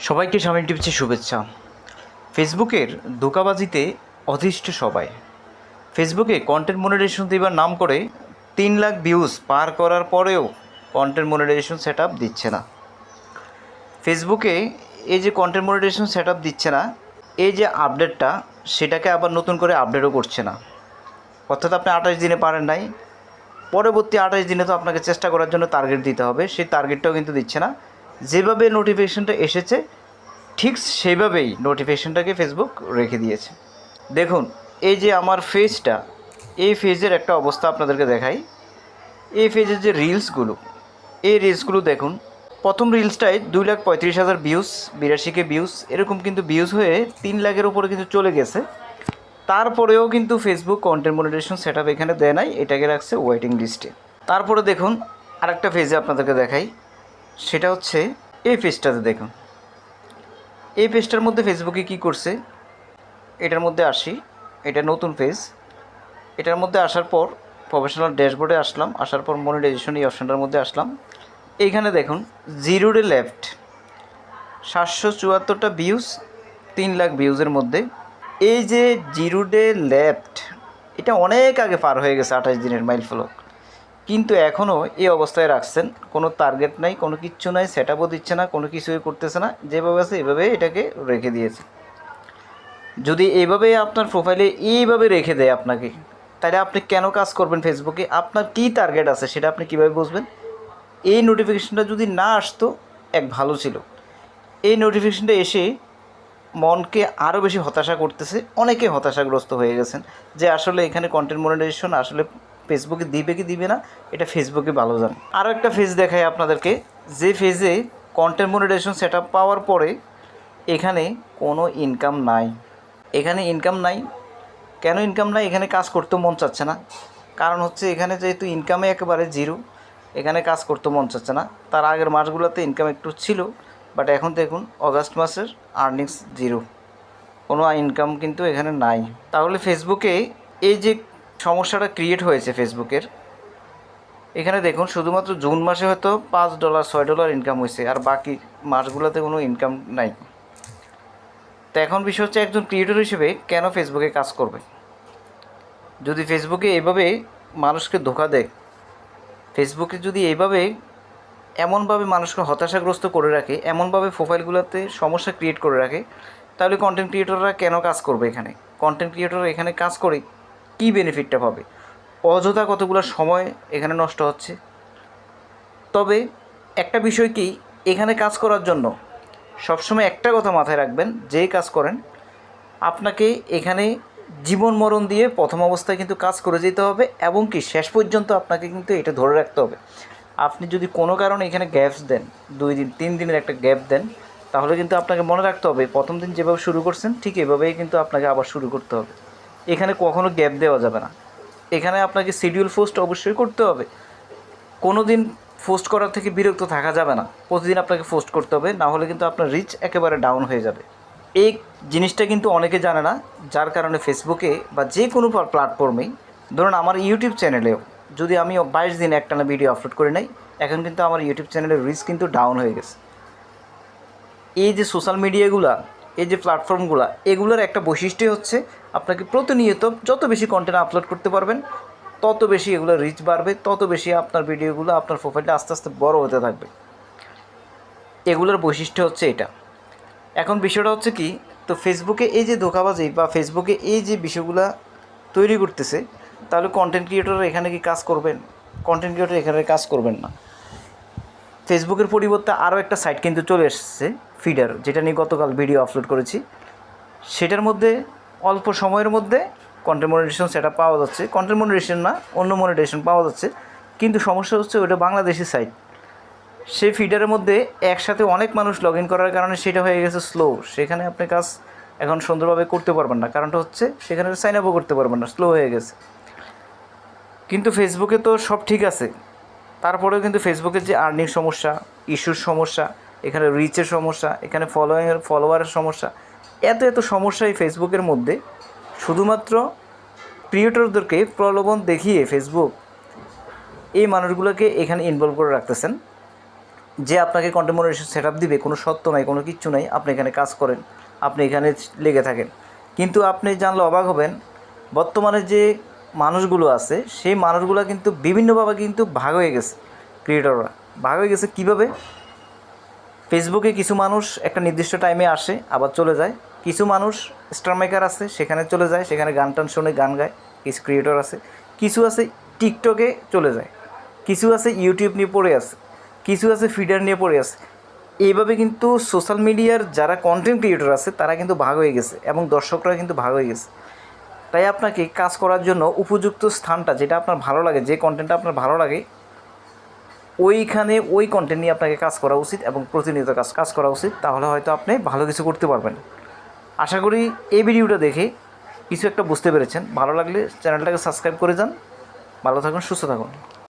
সবাইকে শামিল টিপসে শুভেচ্ছা। ফেসবুকের ধোঁকাবাজিতে অতিষ্ঠ সবাই। ফেসবুকে কন্টেন্ট মনিটাইজেশন দেবার নাম করে 3 লাখ ভিউজ পার করার পরেও কন্টেন্ট মনিটাইজেশন সেট আপ দিচ্ছে না। ফেসবুকে এই যে কন্টেন্ট মনিটাইজেশন সেট আপ দিচ্ছে না, এই যে আপডেটটা, সেটাকে আবার নতুন করে আপডেটও করছে না। অর্থাৎ আপনি 28 দিনে পারেন নাই, পরবর্তী 28 দিনে তো আপনাকে চেষ্টা করার জন্য টার্গেট দিতে হবে, সেই টার্গেটটাও কিন্তু দিচ্ছে না। যেভাবে নোটিফিকেশনটা এসেছে ঠিক সেইভাবেই নোটিফিকেশনটাকে ফেসবুক রেখে দিয়েছে। দেখুন, এই যে আমার ফেজটা, এই ফেজের একটা অবস্থা আপনাদেরকে দেখাই। এই ফেজের যে রিলসগুলো, এই রিলসগুলো দেখুন। প্রথম রিলসটায় 2,35,000 ভিউজ, 82K ভিউজ, এরকম কিন্তু ভিউজ হয়ে 3 লাখের উপরে কিন্তু চলে গেছে। তারপরেও কিন্তু Facebook content monetization set up এখানে দেয় নাই, এটাকে রাখছে ওয়েটিং লিস্টে। তারপরে দেখুন আরেকটা ফেজে আপনাদেরকে দেখাই, সেটা হচ্ছে এই পেজটাতে দেখুন। এই পেজটার মধ্যে ফেসবুকে কি করছে, এটার মধ্যে আসি, এটা নতুন পেজ। এটার মধ্যে আসার পর প্রফেশনাল ড্যাশবোর্ডে আসলাম, আসার পর মনিটাইজেশন এই অপশানটার মধ্যে আসলাম। এইখানে দেখুন 0 ডে লেফট, 774টা ভিউজ, 3 লাখ ভিউজের মধ্যে। এই যে 0 ডে লেফট, এটা অনেক আগে পার হয়ে গেছে, 28 দিনের মাইল ফলক, কিন্তু এখনও এই অবস্থায় রাখছেন। কোনো টার্গেট নাই, কোনো কিচ্ছু নাই, সেট আপও দিচ্ছে না, কোনো কিছুই করতেছে না। যেভাবে আছে এভাবে এটাকে রেখে দিয়েছে। যদি এইভাবে আপনার প্রোফাইলে এইভাবে রেখে দেয় আপনাকে, তাহলে আপনি কেন কাজ করবেন ফেসবুকে? আপনার কী টার্গেট আছে সেটা আপনি কীভাবে বুঝবেন? এই নোটিফিকেশনটা যদি না আসতো এক ভালো ছিল। এই নোটিফিকেশনটা এসে মনকে আরও বেশি হতাশা করতেছে। অনেকে হতাশাগ্রস্ত হয়ে গেছেন যে আসলে এখানে কন্টেন্ট মনিটাইজেশন আসলে ফেসবুকে দিবে কি দিবে না, এটা ফেসবুকে ভালো জানে। আরও একটা ফেজ দেখাই আপনাদেরকে, যে ফেজে কন্টেন্ট মনিটাইজেশন সেট আপ পাওয়ার পরে এখানে কোনো ইনকাম নাই। এখানে ইনকাম নাই। কেন ইনকাম নাই? এখানে কাজ করতেও মন চাচ্ছে না। কারণ হচ্ছে এখানে যেহেতু ইনকামে একেবারে জিরো, এখানে কাজ করতে মন চাচ্ছে না। তার আগের মাসগুলোতে ইনকাম একটু ছিল, বাট এখন দেখুন অগাস্ট মাসের আর্নিংস জিরো, কোনো ইনকাম কিন্তু এখানে নাই। তাহলে ফেসবুকে এই যে সমস্যাটা ক্রিয়েট হয়েছে ফেসবুকের, এখানে দেখুন শুধুমাত্র জুন মাসে হয়তো $5 $6 ইনকাম হয়েছে, আর বাকি মাসগুলোতে কোনো ইনকাম নাই। তো এখন বিষয় হচ্ছে একজন ক্রিয়েটর হিসেবে কেন ফেসবুকে কাজ করবে? যদি ফেসবুকে এভাবে মানুষকে ধোঁকা দেয়, ফেসবুকে যদি এইভাবে এমনভাবে মানুষকে হতাশাগ্রস্ত করে রাখে, এমনভাবে প্রোফাইলগুলোতে সমস্যা ক্রিয়েট করে রাখে, তাহলে কন্টেন্ট ক্রিয়েটররা কেন কাজ করবে এখানে? কন্টেন্ট ক্রিয়েটররা এখানে কাজ করে কী বেনিফিটটা পাবে? অযথা কতগুলো সময় এখানে নষ্ট হচ্ছে। তবে একটা বিষয় কি, এখানে কাজ করার জন্য সবসময় একটা কথা মাথায় রাখবেন, যেই কাজ করেন আপনাকে এখানে জীবন মরণ দিয়ে প্রথম অবস্থায় কিন্তু কাজ করে যেতে হবে, এবং কি শেষ পর্যন্ত আপনাকে কিন্তু এটা ধরে রাখতে হবে। আপনি যদি কোনো কারণে এখানে গ্যাপস দেন, 2 দিন 3 দিনের একটা গ্যাপ দেন, তাহলে কিন্তু আপনাকে মনে রাখতে হবে প্রথম দিন যেভাবে শুরু করছেন ঠিক এভাবেই কিন্তু আপনাকে আবার শুরু করতে হবে। এখানে কখনো গ্যাপ দেওয়া যাবে না। এখানে আপনাকে শিডিউল পোস্ট অবশ্যই করতে হবে। কোনো দিন পোস্ট করার থেকে বিরক্ত থাকা যাবে না, প্রতিদিন আপনাকে পোস্ট করতে হবে, না হলে কিন্তু আপনার রিচ একেবারে ডাউন হয়ে যাবে। এই জিনিসটা কিন্তু অনেকে জানে না, যার কারণে ফেসবুকে বা যে কোনো প্ল্যাটফর্মেই, ধরুন আমার ইউটিউব চ্যানেলেও যদি আমি 22 দিন একটানা ভিডিও আপলোড করে নেই, এখন কিন্তু আমার ইউটিউব চ্যানেলের রিচ কিন্তু ডাউন হয়ে গেছে। এই যে সোশ্যাল মিডিয়াগুলা, এই যে প্ল্যাটফর্মগুলো, এগুলোর একটা বৈশিষ্ট্যই হচ্ছে আপনাকে প্রতিনিয়ত যত বেশি কন্টেন্ট আপলোড করতে পারবেন তত বেশি এগুলো রিচ বাড়বে, তত বেশি আপনার ভিডিওগুলো, আপনার প্রোফাইলটা আস্তে আস্তে বড় হতে থাকবে। এগুলোর বৈশিষ্ট্য হচ্ছে এটা। এখন বিষয়টা হচ্ছে কি, তো ফেসবুকে এই যে ধোঁকাবাজি বা ফেসবুকে এই যে বিষয়গুলো তৈরি করতেছে, তাহলে কন্টেন্ট ক্রিয়েটররা এখানে কি কাজ করবেন? কন্টেন্ট ক্রিয়েটর এখানে কাজ করবেন না। ফেসবুকের পরিবর্তে আরও একটা সাইট কিন্তু চলে এসেছে, ফিডার, যেটা নিয়ে গতকাল ভিডিও আপলোড করেছি। সেটার মধ্যে অল্প সময়ের মধ্যে কন্টেন্ট মনিটাইজেশন সেট আপ পাওয়া যাচ্ছে। কন্টেন্ট মনিটাইজেশন না, অন্য মনিটাইজেশন পাওয়া যাচ্ছে, কিন্তু সমস্যা হচ্ছে ওটা বাংলাদেশি সাইট। সেই ফিডারের মধ্যে একসাথে অনেক মানুষ লগ ইন করার কারণে সেটা হয়ে গেছে স্লো। সেখানে আপনি কাজ এখন সুন্দরভাবে করতে পারবেন না, কারণটা হচ্ছে সেখানে সাইন আপও করতে পারবেন না, স্লো হয়ে গেছে। কিন্তু ফেসবুকে তো সব ঠিক আছে, তারপরেও কিন্তু ফেসবুকের যে আর্নিং সমস্যা, ইস্যুর সমস্যা, এখানে রিচের সমস্যা, এখানে ফলোয়ারের সমস্যা, এত সমস্যা এই ফেসবুকের মধ্যে। শুধুমাত্র ক্রিয়েটরদেরকে প্রলোভন দেখিয়ে ফেসবুক এই মানুষগুলোকে এখানে ইনভলভ করে রাখতেছেন। যে আপনাকে কন্টেন্ট মনিটাইজেশন সেটআপ দিবে কোনো সত্য নাই, কোনো কিচ্ছু নাই। আপনি এখানে কাজ করেন, আপনি এখানে লেগে থাকেন। কিন্তু আপনি জানলে অবাক হবেন, বর্তমানে যে মানুষগুলো আছে সেই মানুষগুলো কিন্তু বিভিন্নভাবে কিন্তু ভাগ হয়ে গেছে। ক্রিয়েটররা ভাগ হয়ে গেছে কীভাবে? ফেসবুকে কিছু মানুষ একটা নির্দিষ্ট টাইমে আসে আবার চলে যায়, কিছু মানুষ স্টার মেকার আছে সেখানে চলে যায়, সেখানে গান টান শুনে গান গায়, কিছু ক্রিয়েটর আছে। কিছু আছে টিকটকে চলে যায়, কিছু আছে ইউটিউব নিয়ে পড়ে আছে, কিছু আছে ফিডার নিয়ে পড়ে আছে। এইভাবে কিন্তু সোশ্যাল মিডিয়ার যারা কন্টেন্ট ক্রিয়েটর আছে তারা কিন্তু ভাগ হয়ে গেছে এবং দর্শকরা কিন্তু ভাগ হয়ে গেছে। তাই আপনাকে কাজ করার জন্য উপযুক্ত স্থানটা, যেটা আপনার ভালো লাগে, যে কন্টেন্টটা আপনার ভালো লাগে, ওইখানে ওই কন্টেন্ট নিয়ে আপনাকে কাজ করা উচিত এবং প্রতিনিয়ত কাজ করা উচিত। তাহলে হয়তো আপনি ভালো কিছু করতে পারবেন। আশা করি এই ভিডিওটা দেখে কিছু একটা বুঝতে পেরেছেন। ভালো লাগলে চ্যানেলটাকে সাবস্ক্রাইব করে যান। ভালো থাকুন, সুস্থ থাকুন।